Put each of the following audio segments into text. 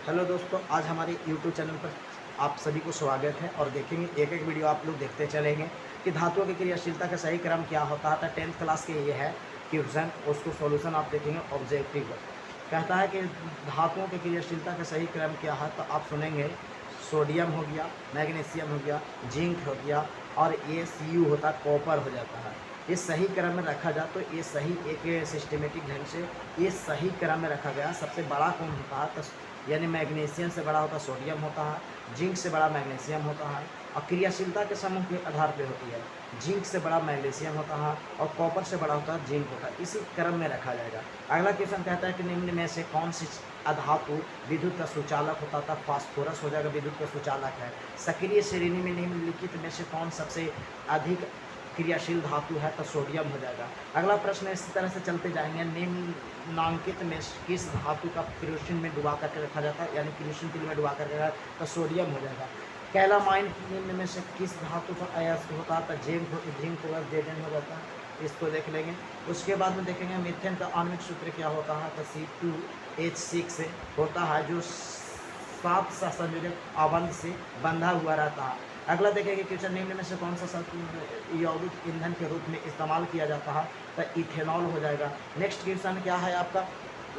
Hello दोस्तों, आज हमारे यूट्यूब चैनल पर आप सभी को स्वागत है और देखेंगे एक एक वीडियो आप लोग देखते चलेंगे कि धातुओं की क्रियाशीलता का सही क्रम क्या होता है। तो 10th क्लास के ये है क्वेश्चन, उसको सॉल्यूशन आप देखेंगे ऑब्जेक्टिव कहता है कि धातुओं की क्रियाशीलता का सही क्रम क्या है। तो आप सुनेंगे सोडियम हो गया, मैग्नीशियम हो गया, जिंक हो गया और ये Cu होता है, कॉपर हो जाता है। ये सही क्रम में रखा जाए तो ये सही एक सिस्टमेटिक ढंग से ये सही क्रम में रखा गया। सबसे बड़ा कौन होता है? तो यानी मैग्नीशियम से बड़ा होता सोडियम होता है, जिंक से बड़ा मैग्नीशियम होता है और क्रियाशीलता के समूह के आधार पर होती है। जिंक से बड़ा मैग्नीशियम होता है और कॉपर से बड़ा होता है जिंक होता है। इसी क्रम में रखा जाएगा। अगला क्वेश्चन कहता है कि निम्न में से कौन सी अधातु विद्युत का सुचालक होता था? फास्फोरस हो जाएगा, विद्युत का सुचालक है। सक्रिय श्रेणी में निम्नलिखित में से कौन सबसे अधिक क्रियाशील धातु है? तो सोडियम हो जाएगा। अगला प्रश्न इसी तरह से चलते जाएंगे। निम्नांकित में किस धातु का क्रोसिन में डुबा करके रखा जाता है, यानी क्रोसिन तेल में डुबा करके रखा, तो सोडियम हो जाएगा। कैलामाइन निम्न में से किस धातु का अयस्क होता है? तो जिंक होगा, जेडन हो जाता है। इसको देख लेंगे। उसके बाद में देखेंगे मीथेन का आणविक सूत्र क्या होता है? तो C2H6 होता है, जो 7 संयोजक आबंध से बंधा हुआ रहता है। अगला देखेंगे क्वेश्चन, निम्न में से कौन सा यौगिक ईंधन के रूप में इस्तेमाल किया जाता है? तो इथेनॉल हो जाएगा। नेक्स्ट क्वेश्चन क्या है आपका,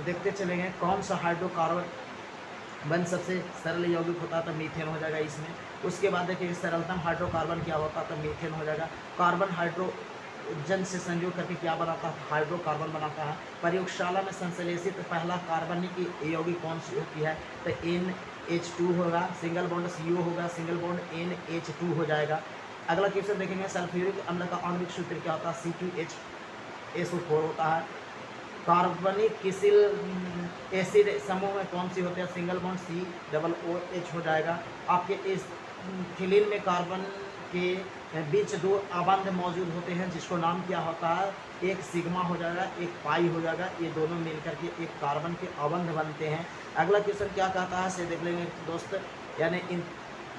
देखते चलेंगे। कौन सा हाइड्रोकार्बन सबसे सरल यौगिक होता है? तो मीथेन हो जाएगा इसमें। उसके बाद देखिए सरलतम हाइड्रोकार्बन क्या होता है? तो मीथेन हो जाएगा। कार्बन हाइड्रोजन से संयोग करके क्या बनाता है? हाइड्रोकार्बन बनाता है। प्रयोगशाला में संश्लेषित पहला कार्बनिक यौगिक कौन सी होती है? तो NH2 होगा, सिंगल बॉन्ड CO होगा, सिंगल बॉन्ड NH2 हो जाएगा। अगला क्वेश्चन देखेंगे, सल्फ्यूरिक अम्ल का आणविक सूत्र क्या होता है? C2H4 होता है। कार्बनिक किसिल एसिड समूह में कौन सी होती है? सिंगल बॉन्ड COOH हो जाएगा। आपके इस थिलीन में कार्बन के बीच दो आबंध मौजूद होते हैं, जिसको नाम क्या होता है? एक सिग्मा हो जाएगा, एक पाई हो जाएगा। ये दोनों मिलकर के एक कार्बन के आबंध बनते हैं। अगला क्वेश्चन क्या कहता है से देख लेंगे दोस्त। यानी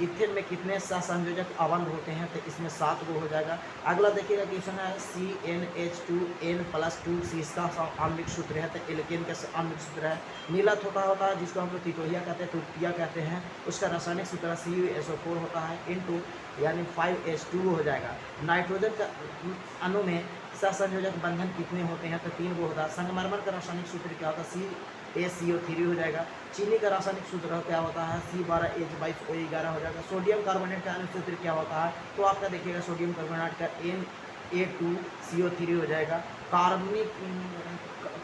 इथेन में कितने सहसंयोजक आबंध होते हैं? तो इसमें 7 गो हो जाएगा। अगला देखिएगा क्वेश्चन है CnH2n+2 इसका आणविक सूत्र है। तो एल्केन का आणविक सूत्र है। नीला थोथा होता है, जिसको हम लोग तितोहिया कहते हैं, तुतिया कहते हैं। उसका रासायनिक सूत्र CuSO4 होता है, इंटू यानी 5H2 हो जाएगा। नाइट्रोजन का अणु में सहसंयोजक बंधन कितने होते हैं? तो 3 गो होता है। संगमरमर का रासायनिक सूत्र क्या होता है? CaCO3 हो जाएगा। चीनी का रासायनिक सूत्र क्या होता है? C12H22O11 हो जाएगा। सोडियम कार्बोनेट का आणविक सूत्र क्या होता है? तो आपका देखिएगा सोडियम कार्बोनेट का Na2CO3 हो जाएगा।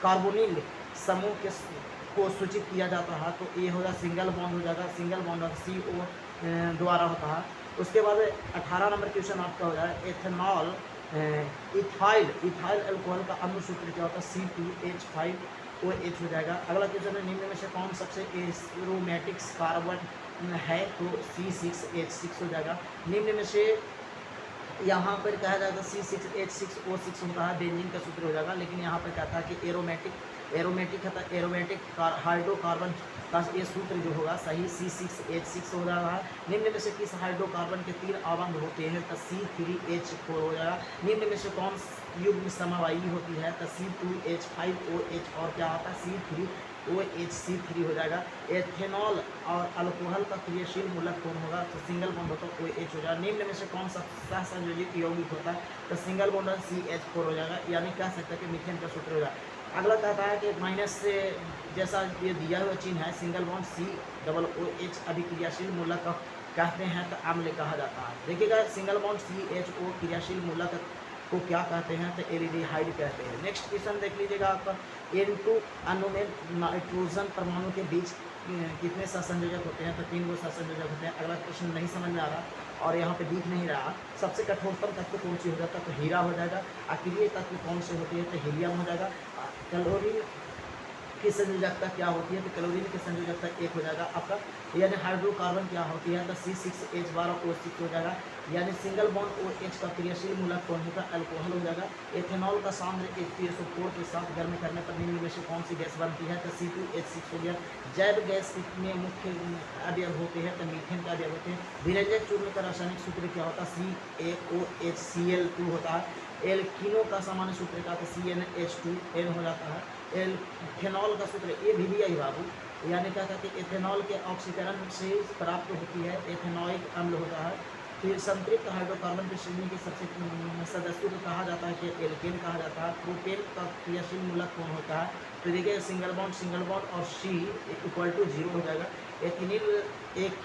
कार्बोनिल समूह के को सूचित किया जाता है, तो ये होगा सिंगल बॉन्ड हो जाएगा। सिंगल बॉन्ड और CO द्वारा होता है। उसके बाद 18 नंबर क्वेश्चन आपका हो जाएगा, एथेनॉल इथाइल अल्कोहल का अणु सूत्र क्या होता है? C2H5OH हो जाएगा। अगला क्वेश्चन है, निम्न में से कौन सबसे एरोमेटिक कार्बन है? तो C6H6 हो जाएगा। निम्न में से यहाँ पर कहा जाएगा C6H6O6 होता है, बेंजीन का सूत्र हो जाएगा। लेकिन यहाँ पर कहता है कि एरोमेटिक है, तो एरोमेटिक हाइड्रोकार्बन का ये सूत्र जो होगा सही C6H6 हो रहा है। निम्न में से किस हाइड्रोकार्बन के 3 आबंध होते हैं? तो C3H4 हो जाएगा। निम्न में से कौन युग्म समवायी होती है? तो C2H5OH और क्या होता है? C3OHC3 हो जाएगा। एथेनॉल और अल्कोहल का क्रियाशील मूलक कौन होगा? तो सिंगल बॉन्ड होता है OH हो जाएगा। निम्न में से कौन सा सहसंयोजित यौगिक होता है? तो सिंगल बॉन्ड CH4 हो जाएगा। यानी कह सकते हैं कि मीथेन का सूत्र हो जाएगा। अगला कहता है कि माइनस से जैसा ये दिया हुआ चिन्ह है, सिंगल बॉन्ड COOH अभिक्रियाशील मूलक कहते हैं, तो अम्ल कहा जाता है। देखिएगा सिंगल बॉन्ड CHO क्रियाशील मूलक को क्या कहते हैं? तो एल्डिहाइड कहते हैं। नेक्स्ट क्वेश्चन देख लीजिएगा आपका, N2 अणु में नाइट्रोजन परमाणु के बीच कितने सहसंयोजक होते हैं? तो 3 गो सहसंयोजक होते हैं। अगला क्वेश्चन नहीं समझ में आ रहा और यहाँ पे दिख नहीं रहा। सबसे कठोरतम तत्व कौन सी हो जाता है? तो हीरा हो जाएगा। अक्रिय तत्व कौन से होती है? तो हीलियम हो जाएगा। क्लोरीन की संयोजकता क्या होती है? तो क्लोरीन की संयोजकता 1 हो जाएगा आपका। यानी हाइड्रोकार्बन क्या होती है? तो C6H12O6 हो जाएगा। यानी सिंगल बॉन्ड OH का क्रियाशील मूलक कौन होगा? अल्कोहल हो जाएगा। एथेनॉल का सांद्र H2SO4 के साथ गर्म करने पर निम्न में से कौन सी गैस बनती है? तो C2H6 हो गया। जैव गैस में मुख्य अवयव होते हैं? तो मीथेन का अवयव होते हैं। विरंजक चूर्ण का रासायनिक सूत्र क्या होता है? CaOHCl2 होता है। एल्कीनो का सामान्य सूत्र का तो CnH2n हो जाता है। एल्फेनॉल का सूत्र ये भी दिया ही बाबू, यानी क्या कहते हैं एथेनॉल के ऑक्सीकरण से प्राप्त होती है, एथेनॉइक अम्ल होता है। फिर संतृप्त हाइड्रोकार्बन की श्रेणी के सबसे सदस्यों को कहा जाता है कि एल्केन कहा जाता है। प्रोपेन का क्रियाशील मूलक कौन होता है? तो देखिए सिंगल बॉन्ड और सी इक्वल टू 0 हो जाएगा। एथिनिल एक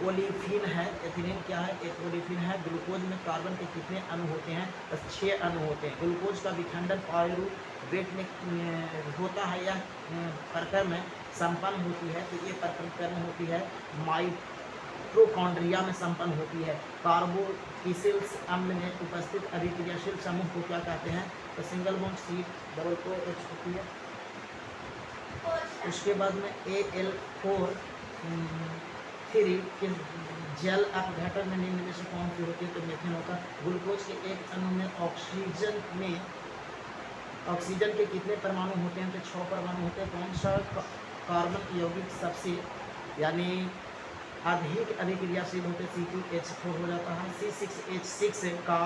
ओलिफिन है। एथिलीन क्या है? एक ओलिफिन है। ग्लूकोज में कार्बन के कितने अणु होते हैं? बस 6 अणु होते हैं। ग्लूकोज का विखंडन पायरुवेट में होता है या परकर में संपन्न होती है? तो ये परकर होती है, माइटोकॉन्ड्रिया में संपन्न होती है। कार्बोक्सिल अम्ल में उपस्थित अभिक्रियाशील समूह को क्या कहते हैं? तो सिंगल बॉन्ड सी डबल को एच होती है। उसके बाद में Al4 3 के जल अपघटन में निम्न में से कौन सी होती है? तो मेथेन होता है। ग्लूकोज के एक अणु में ऑक्सीजन के कितने परमाणु होते हैं? तो 6 परमाणु होते हैं। कौन सा कार्बन यौगिक सबसे यानी अधिक अभिक्रियाशील होते? C2H4 हो जाता है। C6H6 का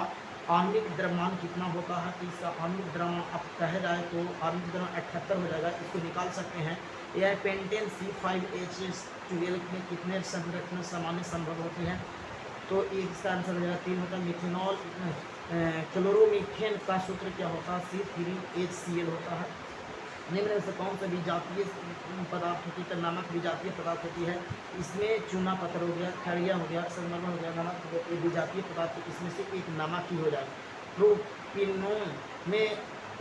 आणविक द्रव्यमान कितना होता है? तो इसका आणविक द्रव्यमान आप कहे जाए तो आणविक द्रव्यमान 78 हो जाएगा। इसको निकाल सकते हैं। यह पेंटेन C5H12 में कितने संरचना सामान्य संभव होती हैं? तो इसका आंसर हो जाएगा 3 होता है। मिथेनॉल क्लोरोमीथेन का सूत्र क्या होता है? C3HCl होता है। निम्न में से कौन सा विजातीय पदार्थ होती है? तो नमक विजातीय पदार्थ होती है। इसमें चूना पत्थर हो गया, खड़िया हो गया, संगमरमर हो गया, नमक ये विजातीय पदार्थ, इसमें से एक नमक ही हो जाएगा। प्रोपिनोन में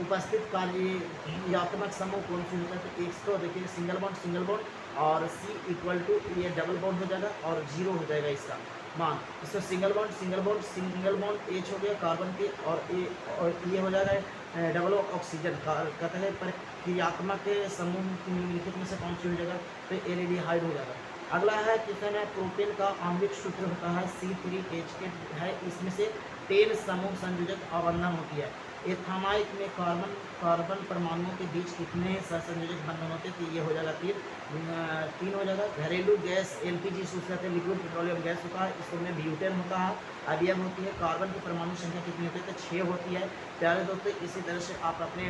उपस्थित कार्यात्मक समूह कौन सी होता है? तो एक तो देखिए सिंगल बॉन्ड और C इक्वल टू ये डबल बॉन्ड हो जाएगा और 0 हो जाएगा इसका मान। इसमें सिंगल बॉन्ड H हो गया कार्बन के और ये हो जाएगा डबल ऑक्सीजन का कहते हैं प्रक्रियात्मक समूह निम्नलिखित में से कौन सी हो जाएगा? तो एल्डिहाइड हो जाएगा। अगला है किसमें है? प्रोपेन का आणविक सूत्र होता है C3H8 है। इसमें से 10 समूह संयोजक अबंधन होती है। एथामाइक में कार्बन परमाणुओं के बीच कितने सहसंयोजक बंधन होते हैं? तो ये हो जाएगा 3 हो जाएगा। घरेलू गैस LPG सूत्र कहते हैं, लिक्विड पेट्रोलियम गैस होता है। इसमें ब्यूटेन होता है, अरियम होती है। कार्बन की परमाणु संख्या कितनी होती है? तो 6 होती है। प्यारे दोस्तों, इसी तरह से आप अपने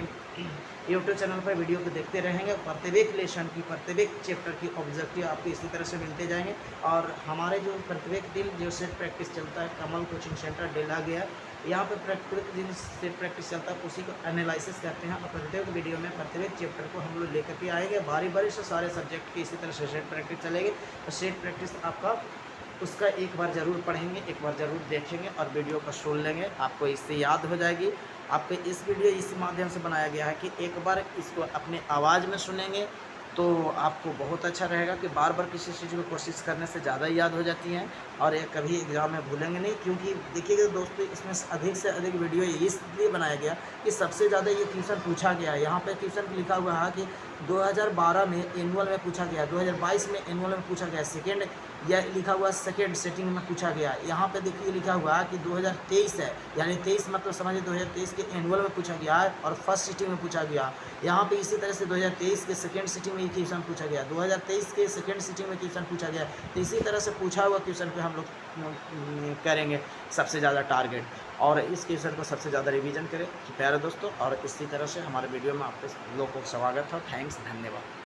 यूट्यूब चैनल पर वीडियो को देखते रहेंगे। प्रत्येक लेसन की प्रत्येक चैप्टर की ऑब्जेक्टिव आपको इसी तरह से मिलते जाएंगे। और हमारे जो प्रत्येक दिन जो सेट प्रैक्टिस चलता है कमल कोचिंग सेंटर डेला गया, यहाँ पर प्रत्येक दिन सेट प्रैक्टिस चलता है, उसी को एनालिसिस करते हैं। और प्रत्येक वीडियो में प्रत्येक चैप्टर को हम लोग लेकर के आएंगे। बारी से सारे सब्जेक्ट की इसी तरह से सेट प्रैक्टिस चलेगी। तो सेट प्रैक्टिस आपका उसका एक बार ज़रूर पढ़ेंगे, एक बार ज़रूर देखेंगे और वीडियो को सुन लेंगे, आपको इससे याद हो जाएगी। आपको इस वीडियो इस माध्यम से बनाया गया है कि एक बार इसको अपने आवाज़ में सुनेंगे तो आपको बहुत अच्छा रहेगा कि बार बार किसी चीज़ को कोशिश करने से ज़्यादा याद हो जाती हैं और ये कभी एग्ज़ाम में भूलेंगे नहीं। क्योंकि देखिएगा दोस्तों, इसमें अधिक से अधिक वीडियो इसलिए बनाया गया कि सबसे ज़्यादा ये क्वेश्चन पूछा गया है। यहाँ पे क्वेश्चन लिखा हुआ है कि 2012 में एनुअल में पूछा गया, 2022 में एनुअल में पूछा गया, सेकेंड यह लिखा हुआ सेकेंड सेटिंग में पूछा गया। यहाँ पे देखिए लिखा हुआ है कि 2023 है, यानी 23 मतलब समझिए 2023 के एनुअल में पूछा गया है और फर्स्ट सिटिंग में पूछा गया। यहाँ पे इसी तरह से 2023 के सेकेंड सिटिंग में ये क्वेश्चन पूछा गया, 2023 के सेकेंड सिटिंग में क्वेश्चन पूछा गया। तो इसी तरह से पूछा हुआ क्वेश्चन पे हम लोग करेंगे सबसे ज़्यादा टारगेट और इस क्वेश्चन को सबसे ज़्यादा रिवीजन करें प्यारे दोस्तों। और इसी तरह से हमारे वीडियो में आपके लोगों को स्वागत है। थैंक्स, धन्यवाद।